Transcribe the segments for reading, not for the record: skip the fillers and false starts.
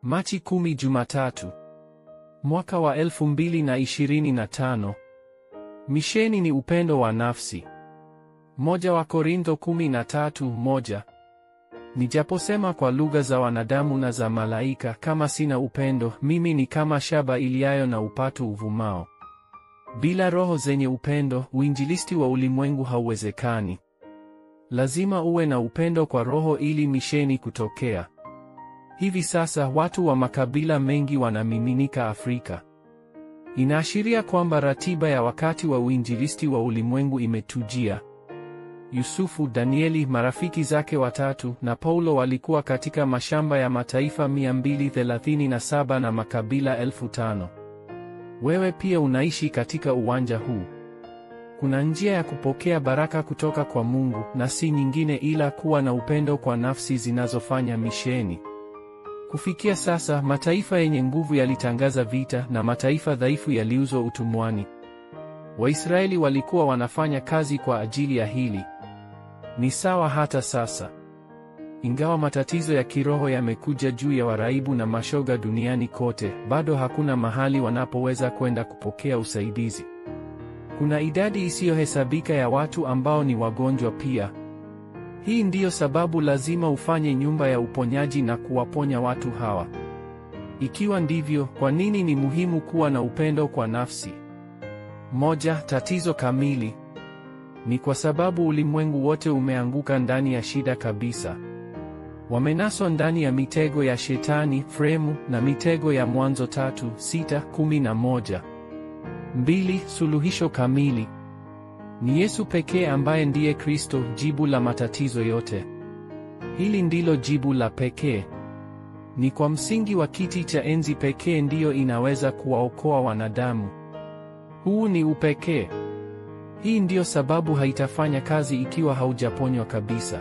Machi 10 Jumatatu. Mwaka wa 2025. Misheni ni upendo wa nafsi. 1 wa Korintho 13:1. Nijaposema kwa lugha za wanadamu na za malaika, kama sina upendo, mimi ni kama shaba iliayo na upatu uvumao. Bila roho zenye upendo, uinjilisti wa ulimwengu hauwezekani. Lazima uwe na upendo kwa roho ili misheni kutokea. Hivi sasa watu wa makabila mengi wanamiminika Afrika. Inaashiria kwamba ratiba ya wakati wa uinjilisti wa ulimwengu imetujia. Yusufu, Danieli, marafiki zake watatu na Paulo walikuwa katika mashamba ya mataifa 237 na makabila 5,000. Wewe pia unaishi katika uwanja huu. Kuna njia ya kupokea baraka kutoka kwa Mungu, na si nyingine ila kuwa na upendo kwa nafsi zinazofanya misheni. Kufikia sasa, mataifa yenye nguvu yalitangaza vita na mataifa dhaifu yaliuzwa utumwani. Waisraeli walikuwa wanafanya kazi kwa ajili ya hili. Ni sawa hata sasa. Ingawa matatizo ya kiroho yamekuja juu ya waraibu na mashoga duniani kote, bado hakuna mahali wanapoweza kwenda kupokea usaidizi. Kuna idadi isiyohesabika ya watu ambao ni wagonjwa pia. Hii ndiyo sababu lazima ufanye nyumba ya uponyaji na kuwaponya watu hawa. Ikiwa ndivyo, kwa nini ni muhimu kuwa na upendo kwa nafsi? 1. Tatizo kamili. Ni kwa sababu ulimwengu wote umeanguka ndani ya shida kabisa. Wamenaswa ndani ya mitego ya Shetani, fremu, na mitego ya Mwanzo 3:6-11. 2. Suluhisho kamili. Ni Yesu pekee ambaye ndiye Kristo, jibu la matatizo yote. Hili ndilo jibu la pekee. Ni kwa msingi wa kiti cha enzi pekee ndiyo inaweza kuwaokoa wanadamu. Huu ni upekee. Hii ndiyo sababu haitafanya kazi ikiwa haujaponywa kabisa.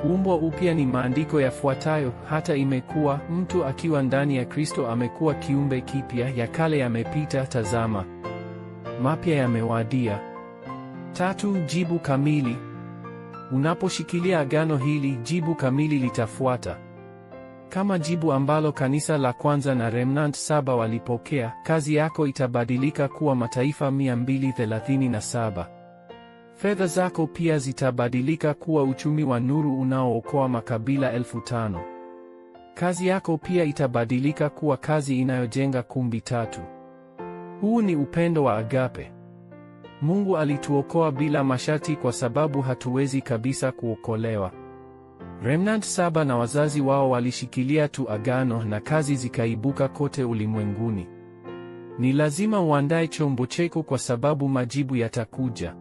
Kuumbwa upya ni maandiko yafuatayo: hata imekuwa, mtu akiwa ndani ya Kristo amekuwa kiumbe kipya, ya kale yamepita, tazama, mapya yamewadia. 3. Jibu kamili. Unaposhikilia agano hili, jibu kamili litafuata. Kama jibu ambalo kanisa la kwanza na Remnant 7 walipokea, kazi yako itabadilika kuwa mataifa 237. Fedha zako pia zitabadilika kuwa uchumi wa nuru unaookoa makabila 5,000. Kazi yako pia itabadilika kuwa kazi inayojenga kumbi 3. Huu ni upendo wa agape. Mungu alituokoa bila masharti kwa sababu hatuwezi kabisa kuokolewa. Remnant 7 na wazazi wao walishikilia tu agano na kazi zikaibuka kote ulimwenguni. Ni lazima uandae chombo chako kwa sababu majibu yatakuja.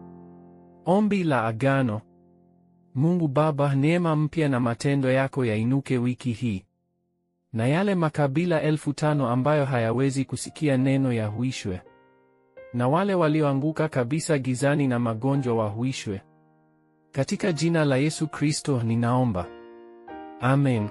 Ombi la agano. Mungu Baba, neema mpya na matendo yako yainuke wiki hii. Na yale makabila 5,000 ambayo hayawezi kusikia neno yahuishwe. Na wale walioanguka kabisa gizani na magonjwa wahuishwe. Katika jina la Yesu Kristo ninaomba. Amen.